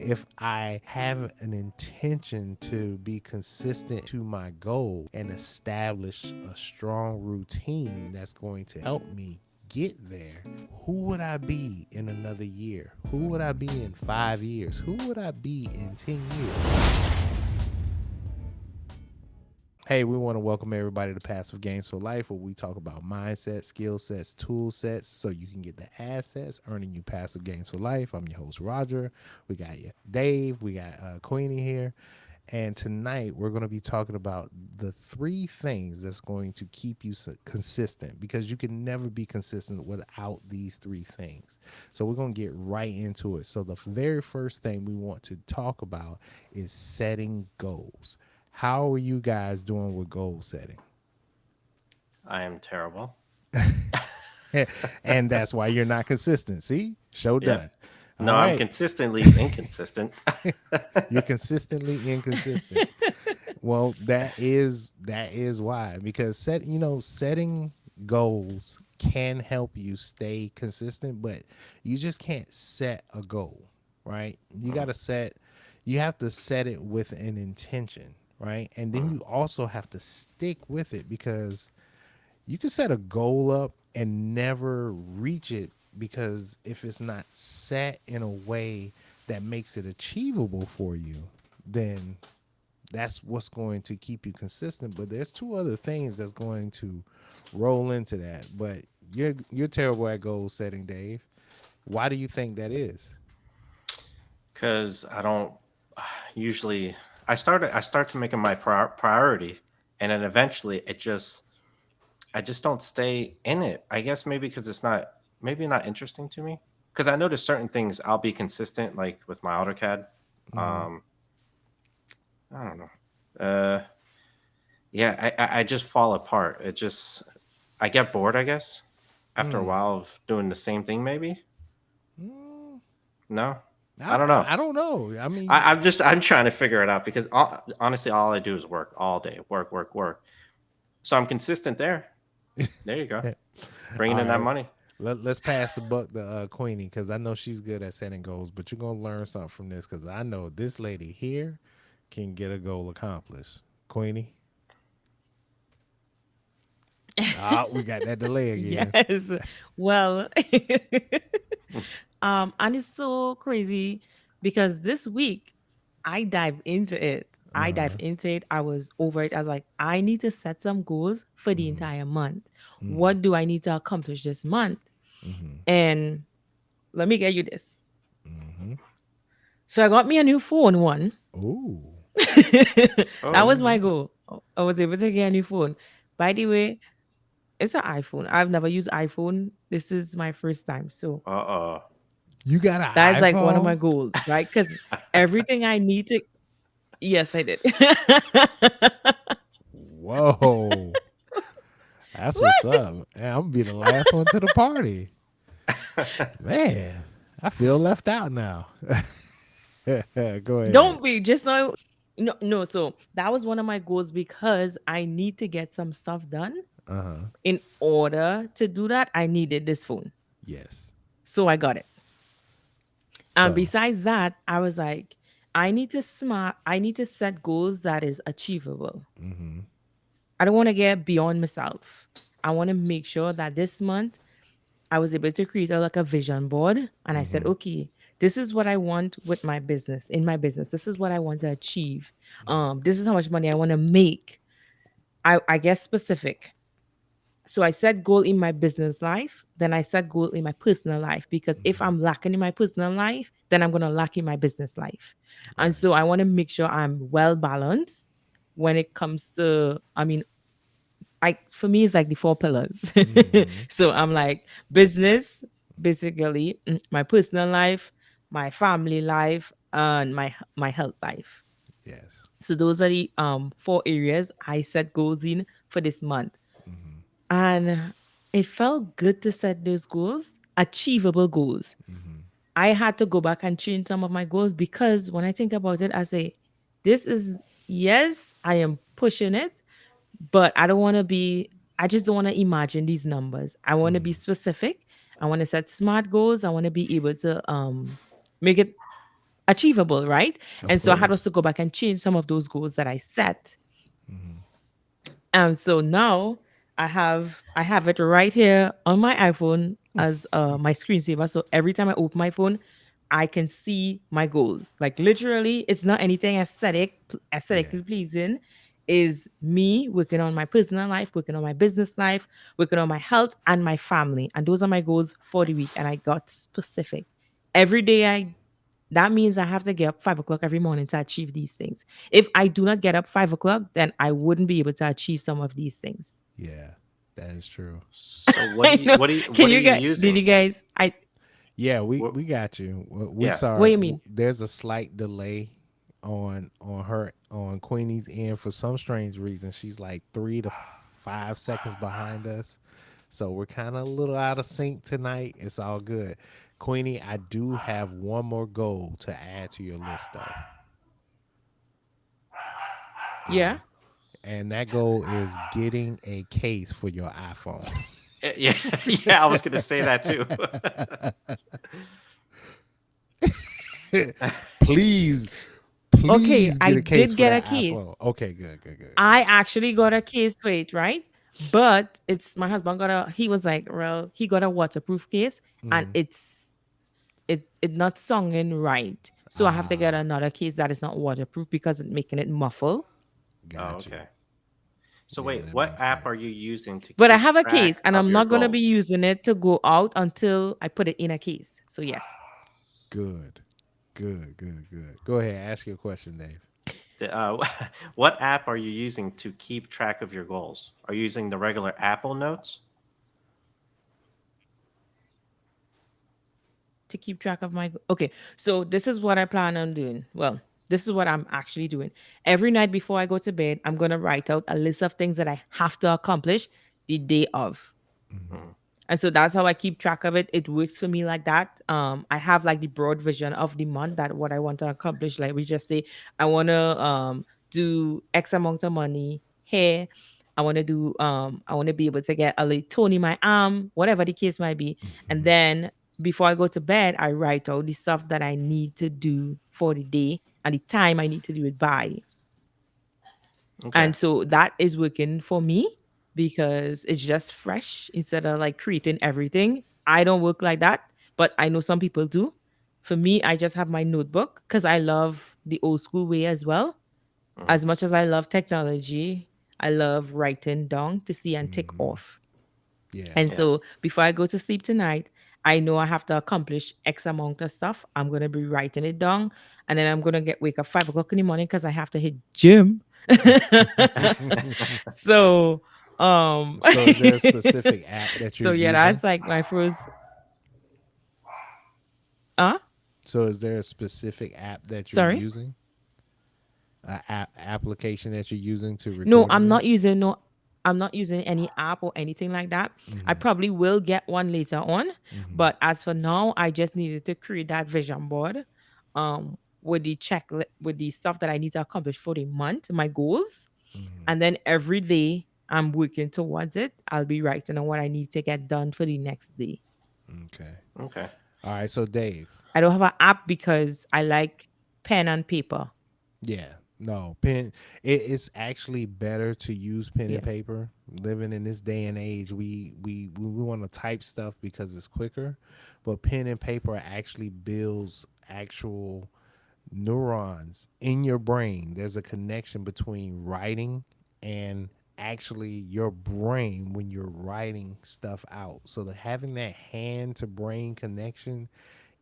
If I have an intention to be consistent to my goal and establish a strong routine that's going to help me get there, who would I be in another year? Who would I be in 5 years? Who would I be in 10 years? Hey, we want to welcome everybody to Passive Gains for Life, where we talk about mindset, skill sets, tool sets, so you can get the assets, earning you passive gains for life. I'm your host, Roger. We got you, Dave. We got Queenie here. And tonight we're going to be talking about the three things that's going to keep you consistent, because you can never be consistent without these three things. So we're going to get right into it. So the very first thing we want to talk about is setting goals. How are you guys doing with goal setting? I am terrible. And that's why you're not consistent. See? Show Yep. done. No, All I'm right. consistently inconsistent. You're consistently inconsistent. Well, that is why, because setting goals can help you stay consistent, but you just can't set a goal, right? Mm, You have to set it with an intention, right? And then mm, you also have to stick with it, because you can set a goal up and never reach it, because if it's not set in a way that makes it achievable for you, then that's what's going to keep you consistent. But there's two other things that's going to roll into that. But you're terrible at goal setting, Dave. Why do you think that is? Because I don't usually. I start to make it my priority, and then eventually I just don't stay in it. I guess maybe because it's not maybe not interesting to me. Because I notice certain things I'll be consistent, like with my AutoCAD. Mm-hmm. Um, I don't know. Yeah, I just fall apart. I get bored, I guess, after a Mm. while of doing the same thing, maybe. Mm. No, I don't know. I don't know. I mean, I'm trying to figure it out because honestly, all I do is work all day, work, work, work. So I'm consistent there. There you go, bringing all in that right. money. Let's pass the buck to Queenie, because I know she's good at setting goals. But you're gonna learn something from this, because I know this lady here can get a goal accomplished. Queenie, we got that delay again. Yes. Well, and it's so crazy because this week I dived into it. Uh I dived huh. into it. I was over it. I was like, I need to set some goals for the Mm-hmm. entire month. Mm-hmm. What do I need to accomplish this month? Mm-hmm. And let me get you this. Mm-hmm. So I got me a new phone one. Ooh. That Oh, was Excuse my me. goal. I was able to get a new phone. By the way, it's an iPhone. I've never used iPhone. This is my first time. So uh, You got that is an like one of my iPhone? goals, right? Because everything I need to, yes, I did. Whoa. That's what's What? up. Man, I'm gonna be the last one to the party. Man, I feel left out now. Go ahead. Don't be just no, no, no. So that was one of my goals because I need to get some stuff done. Uh huh. In order to do that, I needed this phone. Yes. So I got it. And So. besides that, I was like, I need to set goals that is achievable. Mm-hmm. I don't want to get beyond myself. I want to make sure that this month I was able to create like a vision board. And I said, Mm-hmm. okay, this is what I want with my business, in my business. This is what I want to achieve. This is how much money I want to make. I guess specific. So I set goal in my business life, then I set goal in my personal life, because if Mm-hmm. I'm lacking in my personal life, then I'm going to lack in my business life. And Right. so I want to make sure I'm well balanced when it comes to, I mean, I for me it's like the four pillars. Mm-hmm. So I'm like business, basically, my personal life, my family life, and my health life. Yes. So those are the four areas I set goals in for this month. Mm-hmm. And it felt good to set those goals, achievable goals. Mm-hmm. I had to go back and change some of my goals because when I think about it, I say, this is, yes, I am pushing it, but I don't want to be, I just don't want to imagine these numbers. I want to be specific. I want to set smart goals. I want to be able to make it achievable, right? Of And so I had course. was to go back and change some of those goals that I set. Hmm. And so now I have it right here on my iPhone as my screensaver. So every time I open my phone, I can see my goals. Like literally, it's not anything Yeah. aesthetically pleasing. Is me working on my personal life, working on my business life, working on my health and my family. And those are my goals for the week. And I got specific. Every day I that means I have to get up 5 o'clock every morning to achieve these things. If I do not get up 5 o'clock, then I wouldn't be able to achieve some of these things. Yeah. That is true. So what do I you know. Can what are you you get? Did using? you guys? I Yeah, we What, we got you. We yeah. What sorry. do you mean? There's a slight delay on her on Queenie's end for some strange reason. She's like 3 to 5 seconds behind us, so we're kind of a little out of sync tonight. It's all good. Queenie, I do have one more goal to add to your list, though. Yeah. Yeah, and that goal is getting a case for your iPhone. Yeah, yeah, I was gonna say that too. please, Okay, please I get a case did for get a that case. iPhone. Okay, good, good, good, I good. actually got a case for it, right? But it's my husband got a. He was like, well, he got a waterproof case, and Hmm. it not songing right. So I have to get Ah, another case that is not waterproof because it's making it muffle. Oh, got you. okay. So Yeah, wait, that what makes app are you sense. using to But I keep have a case track and of I'm your not going to be goals? using it to go out until I put it in a case. So, yes. Good, good, good, good. Go ahead, ask your question, Dave. What app are you using to keep track of your goals? Are you using the regular Apple Notes? To keep track of my. Okay. So, this is what I plan on doing. Well, this is what I'm actually doing. Every night before I go to bed, I'm going to write out a list of things that I have to accomplish the day of. Hmm. Mm, And so that's how I keep track of it. It works for me like that. I have like the broad vision of the month that what I want to accomplish. Like we just say, I want to do X amount of money here. I want to be able to get a little tone in my arm, whatever the case might be. And Hmm. then before I go to bed, I write out the stuff that I need to do for the day and the time I need to do it by. okay. And so that is working for me because it's just fresh instead of like creating everything. I don't work like that, but I know some people do. For me, I just have my notebook because I love the old school way as well. Hmm. As much as I love technology, I love writing down to see and tick Hmm. off. Yeah. And Yeah. so before I go to sleep tonight, I know I have to accomplish X amount of stuff. I'm gonna be writing it down, and then I'm gonna get wake up 5 o'clock in the morning because I have to hit gym. So um So, is there a specific app that you're so yeah, using? that's like my first uh So, is there a specific app that you're sorry. using? A application that you're using to No, record it in? I'm not using any app or anything like that. I Hmm. probably will get one later on, Hmm. but as for now, I just needed to create that vision board with with the stuff that I need to accomplish for the month, my goals, Hmm. and then every day I'm working towards it. I'll be writing on what I need to get done for the next day. Okay. Okay. All right. So, Dave. I don't have an app because I like pen and paper. Yeah. No, pen. It's actually better to use pen and Yeah. paper. Living in this day and age, we want to type stuff because it's quicker, but pen and paper actually builds actual neurons in your brain. There's a connection between writing and actually your brain when you're writing stuff out. So that having that hand to brain connection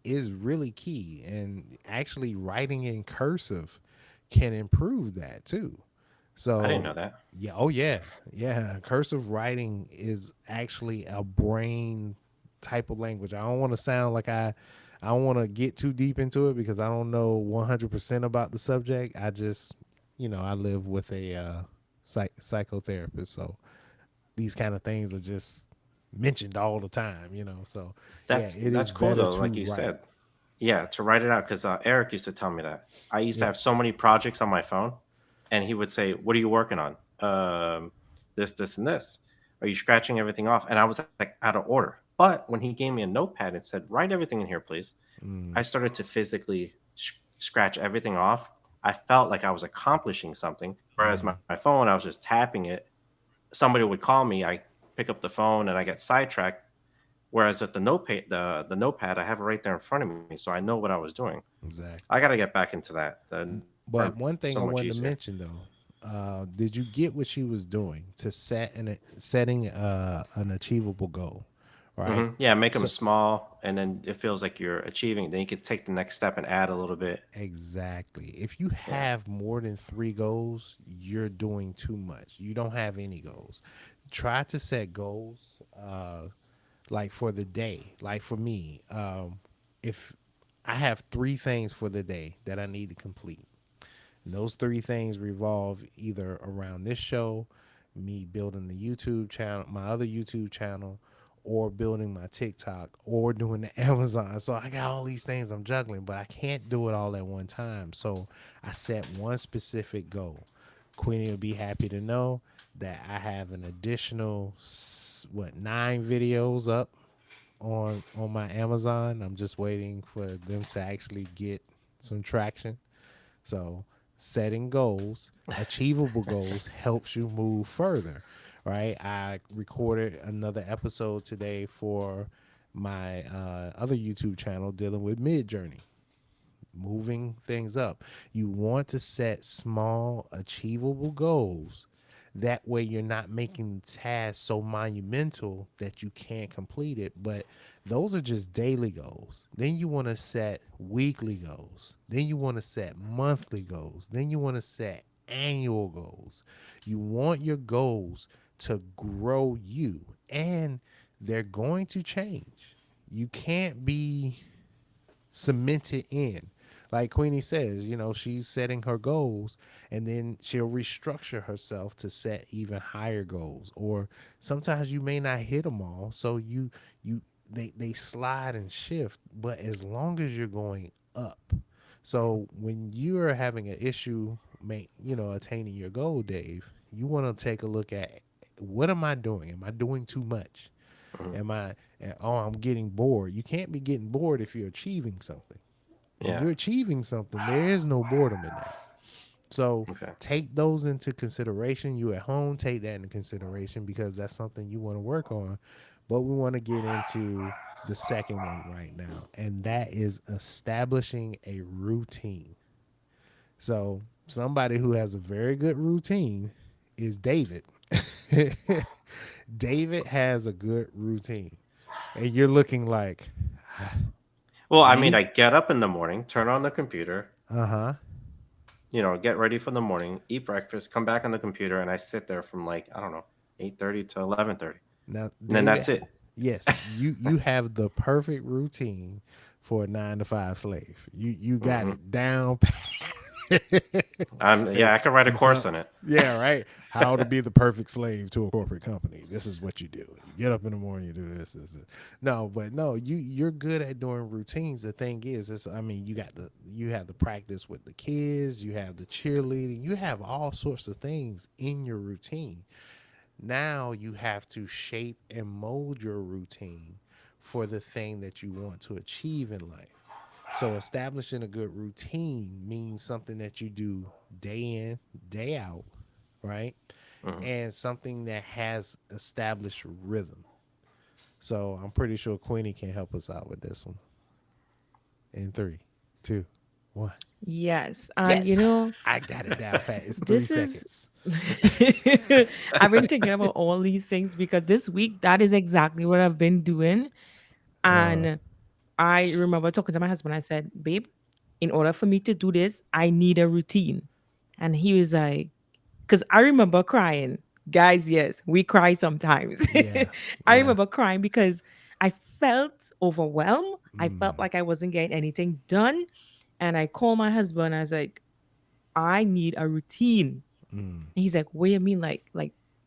is really key. And actually writing in cursive can improve that too. I didn't know So that. yeah, oh yeah, yeah. Cursive writing is actually a brain type of language. I don't want to sound like I don't want to get too deep into it because I don't know 100% about the subject. I just, I live with a psychotherapist, so these kind of things are just mentioned all the time. So yeah, it That's is cool better though, like to you write. said. Yeah, to write it out because Eric used to tell me that. I used to Yeah. have so many projects on my phone, and he would say, "What are you working on? This, this, and this. Are you scratching everything off?" And I was like out of order. But when he gave me a notepad and said, "Write everything in here, please," I Mm, started to physically scratch everything off, I felt like I was accomplishing something. Whereas my phone, I was just tapping it. Somebody would call me, I pick up the phone and I get sidetracked. Whereas at the notepad, I have it right there in front of me, so I know what I was doing. I got Exactly. to get back into that. The newer, But one so thing I much wanted to easier. mention though, did you get what she was doing to setting an achievable goal, right? Yeah, make them So small, and then it feels like you're achieving. Then you could take the next step and add a little bit. exactly. If you Yeah. have more than three goals, you're doing too much. You don't have any goals. Try to set goals, like for the day. Like for me, if I have three things for the day that I need to complete, and those three things revolve either around this show, me building the YouTube channel, my other YouTube channel, or building my TikTok, or doing the Amazon. So I got all these things I'm juggling, but I can't do it all at one time. So I set one specific goal. Queenie will be happy to know that I have an additional what 9 videos up on my Amazon. I'm just waiting for them to actually get some traction. So setting goals, achievable goals, helps you move further, right? I recorded another episode today for my other YouTube channel dealing with Mid Journey, moving things up. You want to set small, achievable goals. That way, you're not making tasks so monumental that you can't complete it. But those are just daily goals. Then you want to set weekly goals. Then you want to set monthly goals. Then you want to set annual goals. You want your goals to grow you, and they're going to change. You can't be cemented in. Like Queenie says, she's setting her goals and then she'll restructure herself to set even higher goals. Or sometimes you may not hit them all. So they slide and shift, but as long as you're going up. So when you're having an issue, attaining your goal, Dave, you want to take a look at what am I doing? Am I doing too much? Hmm. Am I, oh, I'm getting bored. You can't be getting bored if you're achieving something. When Yeah. you're achieving something, there is no boredom in that. So Okay. take those into consideration. You at home, take that into consideration because that's something you want to work on. But we want to get into the second one right now, and that is establishing a routine. So somebody who has a very good routine is David. David has a good routine. And you're looking like, Well, I mean, really? I get up in the morning, turn on the computer, Uh-huh. get ready for the morning, eat breakfast, come back on the computer, and I sit there from like I don't know, 8:30 to 11:30, Now, and then that's David, it. yes, you have the perfect routine for a 9 to 5 slave. You got Hmm. it down. Yeah, I could write a And course so, on it. yeah, right. How to be the perfect slave to a corporate company. This is what you do. You get up in the morning, you do this. No, but no, you're good at doing routines. The thing is, I mean, you have the practice with the kids, you have the cheerleading, you have all sorts of things in your routine. Now you have to shape and mold your routine for the thing that you want to achieve in life. So establishing a good routine means something that you do day in, day out, right? Hmm. And something that has established rhythm. So I'm pretty sure Queenie can help us out with this one. In 3, 2, 1. Yes. And Yes, I got it down fat. It's three this is seconds. I've been thinking about all these things because this week that is exactly what I've been doing. And I remember talking to my husband. I said, "Babe, in order for me to do this, I need a routine." And he was like, because I remember crying. Guys, yes, we cry sometimes. Yeah, I yeah. remember crying because I felt overwhelmed. I felt like I wasn't getting anything done. And I called my husband. I was like, I need a routine. And he's like, what do you mean? Like,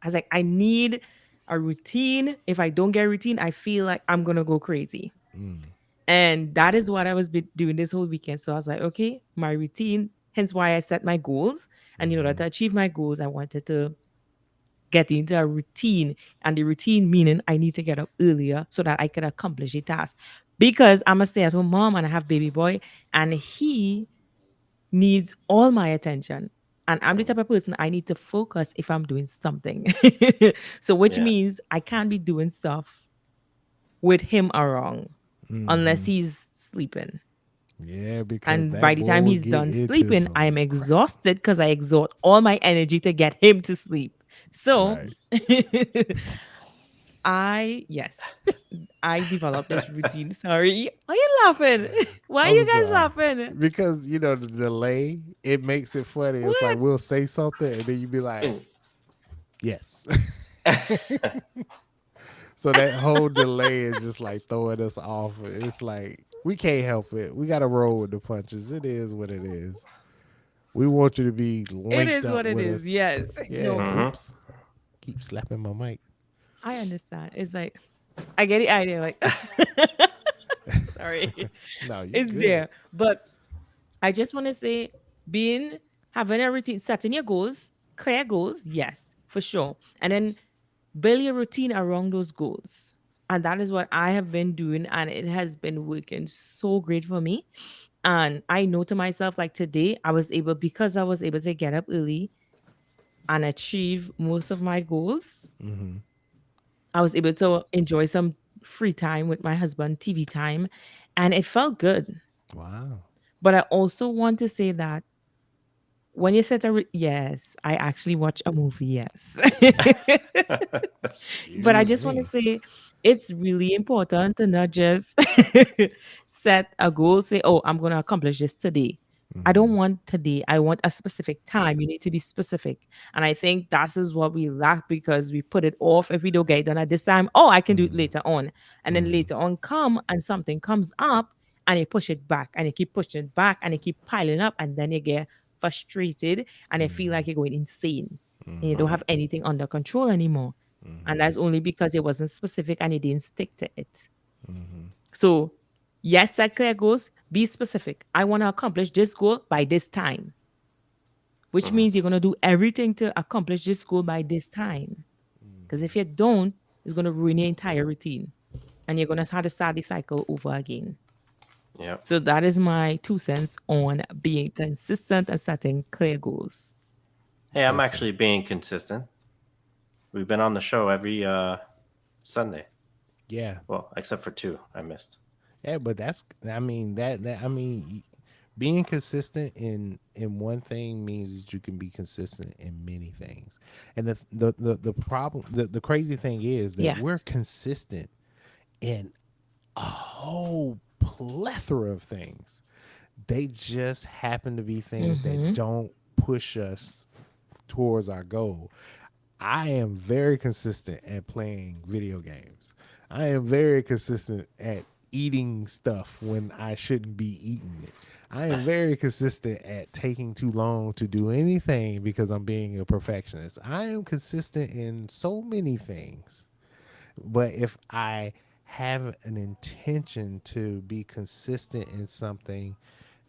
I was like, I need a routine. If I don't get a routine, I feel like I'm gonna go crazy. And that is what I was doing this whole weekend. So I was like, okay, my routine, hence why I set my goals. And in order to achieve my goals, I wanted to get into a routine. And the routine meaning I need to get up earlier so that I could accomplish the task. Because I'm a stay-at-home mom and I have baby boy, and he needs all my attention. And I'm the Mm. type of person I need to focus if I'm doing something. So, which Yeah. means I can't be doing stuff with him around unless he's sleeping. Yeah, because And by that the boy time will he's get done into sleeping, I am some crap. exhausted because I exert all my energy to get him to sleep. So, Right. yes, I developed this routine. Sorry. Why are you laughing? Why are I'm you guys sorry. laughing? Because the delay, it makes it funny. It's like What? we'll say something and then you be like, And yes. So that whole delay is just like throwing us off. It's like we can't help it. We gotta roll with the punches. It is what it is. We want you to be It linked is up what it with is. us. Yes. Yeah. No, Mhm. Oops. Keep slapping my mic. I understand. It's like, I get the idea. Like, sorry. No, you It's good. there. But I just want to say, being, having a routine, setting your goals, clear goals, yes, for sure. And then build your routine around those goals. And that is what I have been doing. And it has been working so great for me. And I know to myself, like today, because I was able to get up early and achieve most of my goals, Mm-hmm. I was able to enjoy some free time with my husband, TV time, and it felt good. Wow. But I also want to say that when you yes, I actually watch a movie, yes. But I Excuse just want to me. say it's really important to not just set a goal, say, oh, I'm going to accomplish this today. I Mm-hmm. don't want today. I want a specific time. You need to be specific. And I think that is what we lack because we put it off. If we don't get it done at this time, oh, I can do it Mm-hmm. later on. And then Mm-hmm. later on come and something comes up and you push it back and you keep pushing it back and you keep piling up and then you get frustrated and you feel like you're going insane and you Mm-hmm. don't Mhm. have anything under control anymore. And Mm-hmm. that's only because it wasn't specific and it didn't stick to it. Mm-hmm. So, yes, set clear goals, be specific. I want to accomplish this goal by this time, which Mhm. means you're going to do everything to accomplish this goal by this time. Because if you don't, it's going to ruin your entire routine and you're going to have to start the cycle over again. Yep. So, that is my 2 cents on being consistent and setting clear goals. Hey, I'm Listen. actually being consistent. We've been on the show every Sunday. Yeah. Well, except for two I missed. Yeah, but that's I mean being consistent in one thing means that you can be consistent in many things. And the problem the crazy thing is that we're Yes. consistent in a whole plethora of things. They just happen to be things that Mm-hmm. don't push us towards our goal. I am very consistent at playing video games. I am very consistent at eating stuff when I shouldn't be eating it. I am very consistent at taking too long to do anything because I'm being a perfectionist. I am consistent in so many things. But if I have an intention to be consistent in something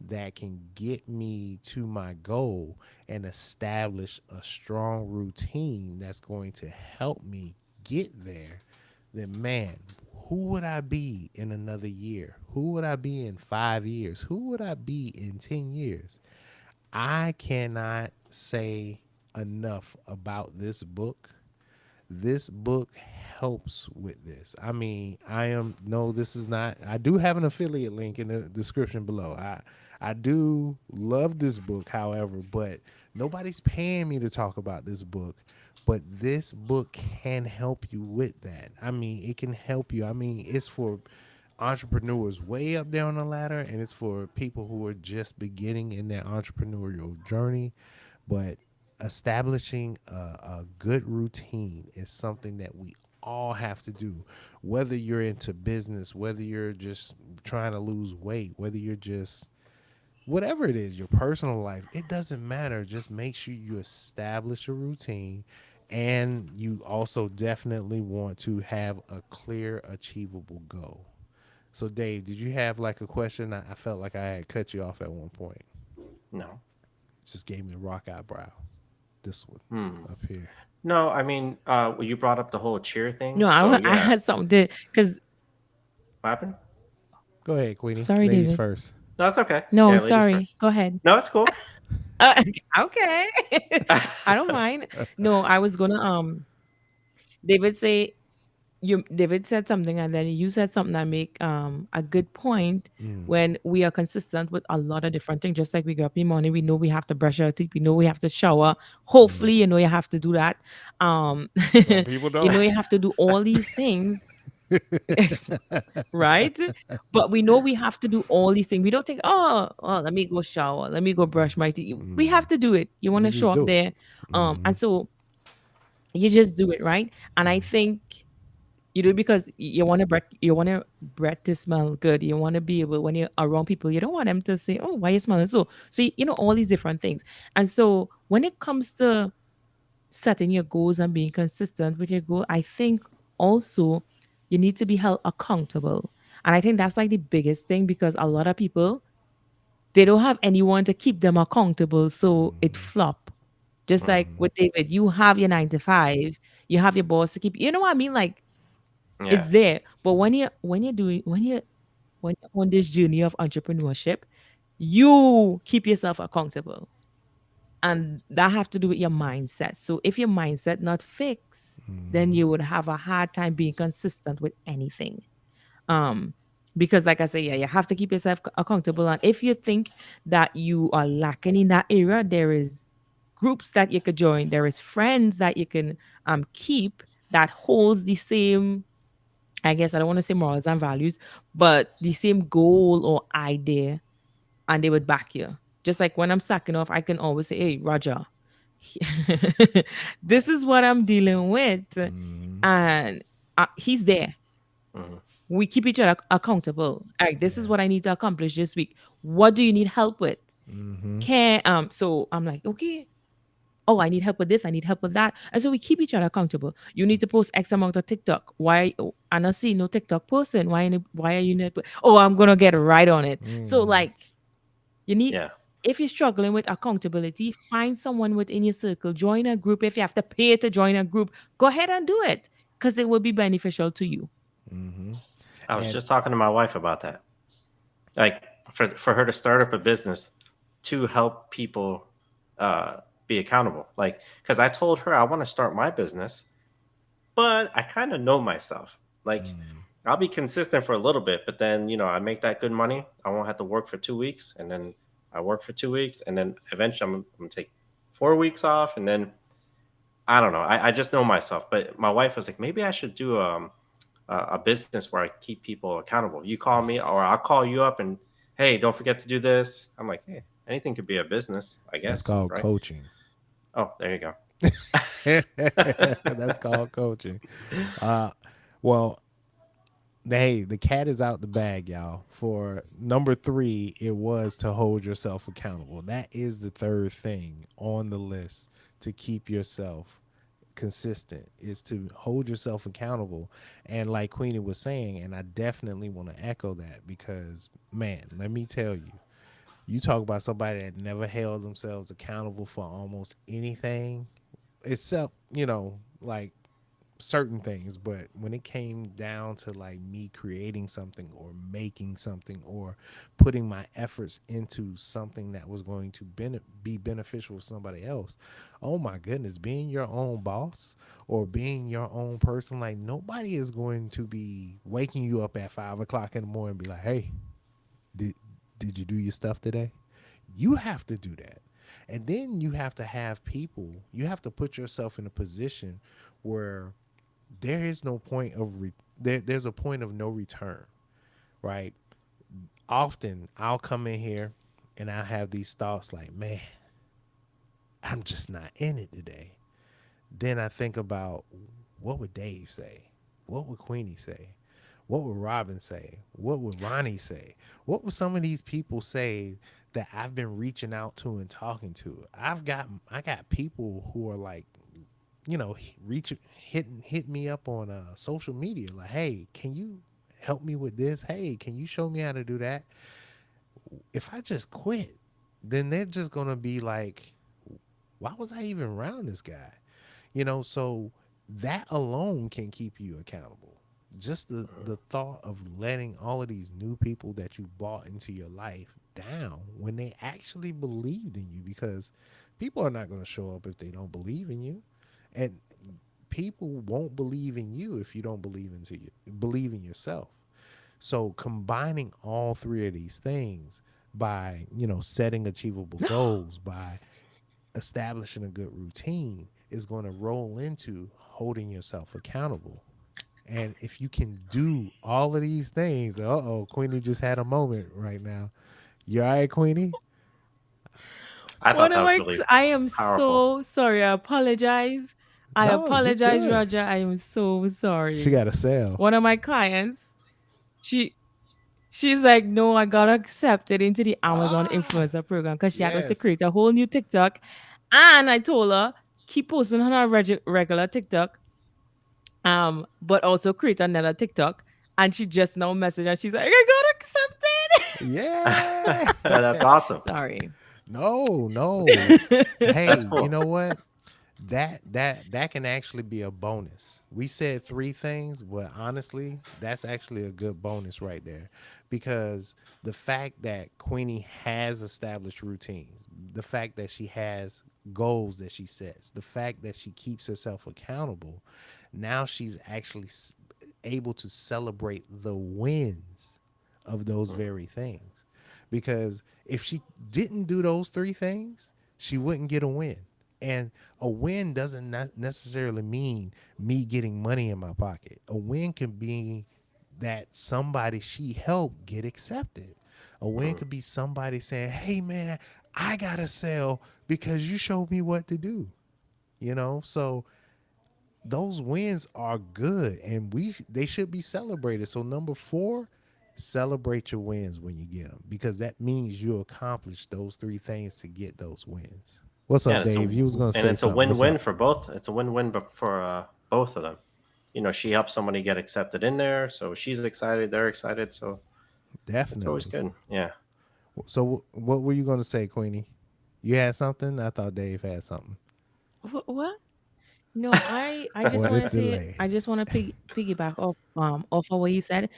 that can get me to my goal and establish a strong routine that's going to help me get there, then man, who would I be in another year? Who would I be in 5 years? Who would I be in 10 years? I cannot say enough about this book. This book helps with this. I mean, I am no, this is not. I do have an affiliate link in the description below. I do love this book, however, but nobody's paying me to talk about this book. But this book can help you with that. I mean, it can help you. I mean, it's for entrepreneurs way up there on the ladder, and it's for people who are just beginning in their entrepreneurial journey. But establishing a good routine is something that we all have to do. Whether you're into business, whether you're just trying to lose weight, whether you're just whatever it is, your personal life, it doesn't matter. Just make sure you establish a routine. And you also definitely want to have a clear, achievable goal. So, Dave, did you have like a question? I felt like I had cut you off at one point. No. Just gave me the rock eyebrow. This one Hmm. up here. No, I mean, well, you brought up the whole cheer thing. No, So I yeah, had something to, because, what happened? Go ahead, Queenie. sorry, Ladies David. first. No, it's okay. No, Yeah, ladies sorry. first. Go ahead. No, it's cool. Uh, okay. I don't mind. No, I was gonna David say David said something and then you said something that make a good point. When we are consistent with a lot of different things, just like we get up in the morning, we know we have to brush our teeth, we know we have to shower. Hopefully, you know you have to do that. Um Some people you don't. know you have to do all these things, right? But we know we have to do all these things. We don't think, oh, let me go shower, let me go brush my teeth. We have to do it. You want You to show just up do it. there. And so you just do it, right? And I think you do it because you want to breath to smell good. You want to be able, when you're around people, you don't want them to say, "Oh, why you smelling so?" So you know all these different things. And so when it comes to setting your goals and being consistent with your goal, I think also you need to be held accountable. And I think that's like the biggest thing, because a lot of people, they don't have anyone to keep them accountable, so it flop. Just like Hmm. with David, you have your 9 to 5, you have your boss to keep. You know what I mean? Like Yeah. it's there. But when you're on this journey of entrepreneurship, you keep yourself accountable. And that have to do with your mindset. So if your mindset not fixed, then you would have a hard time being consistent with anything. Um, because like I say, yeah, you have to keep yourself accountable. And if you think that you are lacking in that area, there is groups that you could join. There is friends that you can keep that holds the same, I guess I don't want to say morals and values, but the same goal or idea, and they would back you. Just like when I'm slacking off, I can always say, "Hey, Roger, this is what I'm dealing with," and he's there. Hmm. We keep each other accountable. All right, this is Yeah. what I need to accomplish this week. What do you need help with? Mm-hmm. Can So I'm like, okay, oh, I need help with this, I need help with that. And so we keep each other accountable. You need to post X amount of TikTok. Why? Oh, I not see no TikTok person. Why are you not? Oh, I'm gonna get right on it. So like, you need, Yeah. if you're struggling with accountability, find someone within your circle. Join a group. If you have to pay to join a group, go ahead and do it, because it will be beneficial to you. I was And just talking to my wife about that. Like for her to start up a business to help people uh, be accountable. Like, because I told her I want to start my business, but I kind of know myself. Like, I'll be consistent for a little bit, but then I make that good money. I won't have to work for 2 weeks, and then I work for 2 weeks, and then eventually I'm gonna take 4 weeks off, and then I don't know. I just know myself. But my wife was like, maybe I should do a business where I keep people accountable. You call me, or I'll call you up, and hey, don't forget to do this. I'm like, hey, anything could be a business, I that's guess, called right? coaching. Oh, there you go. That's called coaching. Uh, well, hey, the cat is out the bag, y'all. For number three, it was to hold yourself accountable. That is the third thing on the list to keep yourself consistent, is to hold yourself accountable. And like Queenie was saying, and I definitely want to echo that, because man, let me tell you, you talk about somebody that never held themselves accountable for almost anything except, like certain things. But when it came down to like me creating something or making something or putting my efforts into something that was going to be beneficial for somebody else, oh my goodness, being your own boss or being your own person, like nobody is going to be waking you up at 5 o'clock in the morning and be like, hey, did, did you do your stuff today? You have to do that. And then you have to have people, you have to put yourself in a position where there is no point of there's a point of no return, right? Often I'll come in here and I'll have these thoughts like, man, I'm just not in it today. Then I think about, what would Dave say? What would Queenie say? What would Robin say? What would Ronnie say? What would some of these people say that I've been reaching out to and talking to? I got people who are like, reach hit me up on social media like, hey, can you help me with this? Hey, can you show me how to do that? If I just quit, then they're just gonna be like, why was I even around this guy? So that alone can keep you accountable. just the thought of letting all of these new people that you brought into your life down when they actually believed in you, because people are not going to show up if they don't believe in you, and people won't believe in you if you don't believe in yourself. So combining all three of these things by, setting achievable goals, by establishing a good routine, is going to roll into holding yourself accountable. And if you can do all of these things, Queenie just had a moment right now. You all right, Queenie? I thought One that of was my, really I am powerful. so sorry. I apologize. I No, you apologize, good. Roger. I am so She sorry. got a sale. One of my clients, she she's like, no, I got accepted into the Amazon Ah, influencer program because she had to yes. create a whole new TikTok. And I told her, keep posting on her regular TikTok, but also create another TikTok. And she just now messaged and she's like, I got accepted. Yeah. That's awesome. Sorry. No, no. Hey, That's you cool. know what? That can actually be a bonus. We said three things, but honestly, that's actually a good bonus right there, because the fact that Queenie has established routines, the fact that she has goals that she sets, the fact that she keeps herself accountable, now she's actually able to celebrate the wins of those very things. Because if she didn't do those three things, she wouldn't get a win. And a win doesn't necessarily mean me getting money in my pocket. A win can be that somebody she helped get accepted. A win could be somebody saying, "Hey man, I got to sell because you showed me what to do." So those wins are good, and they should be celebrated. So number 4, celebrate your wins when you get them, because that means you accomplished those three things to get those wins. What's Yeah, up, Dave? You was gonna and say it's a something. What's win-win up? for both. It's a win-win for both of them. She helps somebody get accepted in there, so she's excited, they're excited, so it's always Definitely. good. Yeah. So what were you gonna say, Queenie? You had something? I thought Dave had something. What? No, I just Boy, want this to say, delay. I just want to piggyback off of what you said.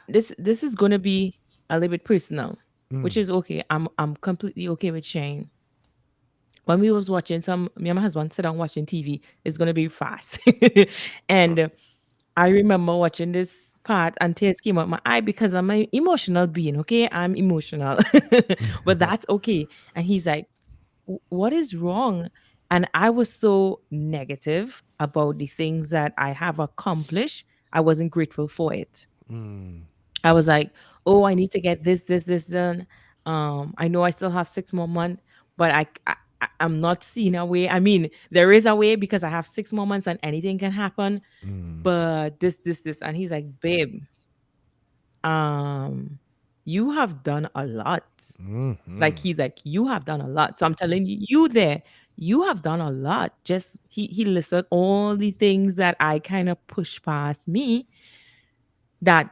This is gonna be a little bit personal, which is okay. I'm completely okay with Shane. When we was watching some, me and my husband sit down watching TV. It's gonna be fast, and I remember watching this part and tears came out my eye because I'm an emotional being. Okay, I'm emotional, but that's okay. And he's like, what is wrong? And I was so negative about the things that I have accomplished. I wasn't grateful for it. I was like, oh, I need to get this done. I know I still have 6 more months, but I'm not seeing a way. I mean, there is a way because I have 6 more months and anything can happen. But this, and he's like, babe, um, you have done a lot. Like he's like, you have done a lot. So I'm telling you, you have done a lot. Just he listed all the things that I kind of pushed past me that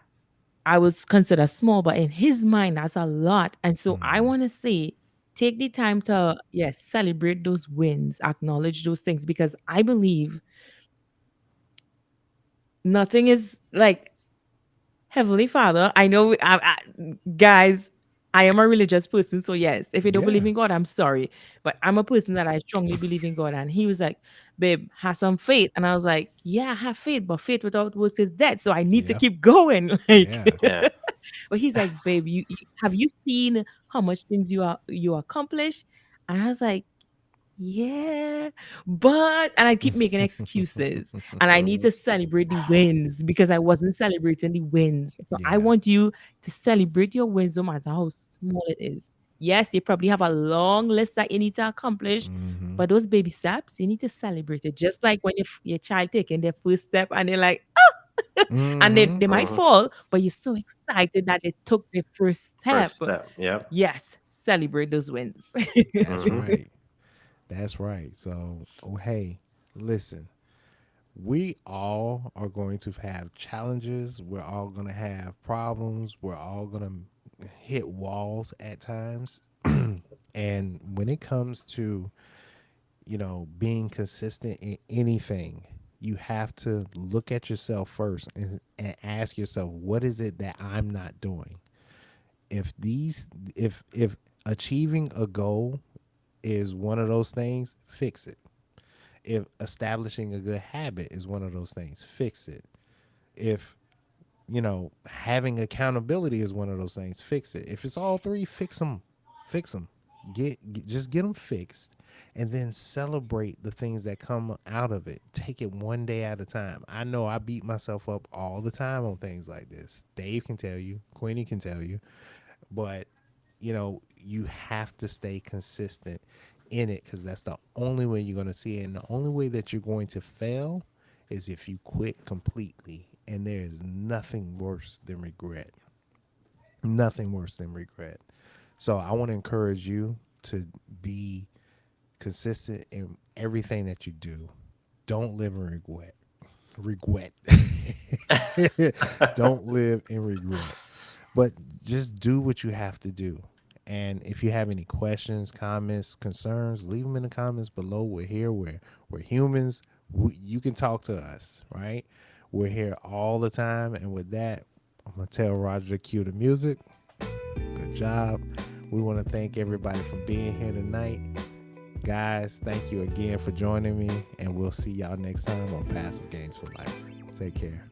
I was considered small, but in his mind, that's a lot. And so I want to say, take the time to, yes, celebrate those wins, acknowledge those things, because I believe nothing is like Heavenly Father. I know, guys, I am a religious person. So, yes, if you don't believe Yeah. in God, I'm sorry. But I'm a person that I strongly believe in God. And he was like, babe, have some faith. And I was like, yeah, I have faith, but faith without works is dead. So I need to Yeah. keep going. Like, Yeah. Yeah. but he's like, babe, you have you seen how much things you accomplish? And I was like, yeah, but and I keep making excuses, and I need Mhm. to celebrate the wins because I wasn't celebrating the wins. So I Yeah. want you to celebrate your wins no matter how small it is. Yes, you probably have a long list that you need to accomplish, but those baby steps, you need to celebrate it. Just like when your child taking their first step and they're like, and they might Mhm. fall, but you're so excited that they took their first step. First step. Yep. Yes, celebrate those wins. That's Hmm. right. That's right. So, hey, listen. We all are going to have challenges. We're all going to have problems. We're all going to hit walls at times. And when it comes to, being consistent in anything, You have to look at yourself first and ask yourself, what is it that I'm not doing? If achieving a goal is one of those things, fix it. If establishing a good habit is one of those things, fix it. If having accountability is one of those things, fix it. If it's all three, fix them. Just get them fixed, and then celebrate the things that come out of it. Take it one day at a time. I know I beat myself up all the time on things like this. Dave can tell you, Queenie can tell you, but you have to stay consistent in it, because that's the only way you're going to see it. And the only way that you're going to fail is if you quit completely. And there is nothing worse than regret. Nothing worse than regret. So I want to encourage you to be consistent in everything that you do. Don't live in regret. Regret. Don't live in regret. But just do what you have to do. And if you have any questions, comments, concerns, leave them in the comments below. We're here. We're humans. You can talk to us, right? We're here all the time. And with that, I'm gonna tell Roger to cue the music. Good job. We want to thank everybody for being here tonight. Guys, thank you again for joining me, and we'll see y'all next time on Passive Gains for Life. Take care.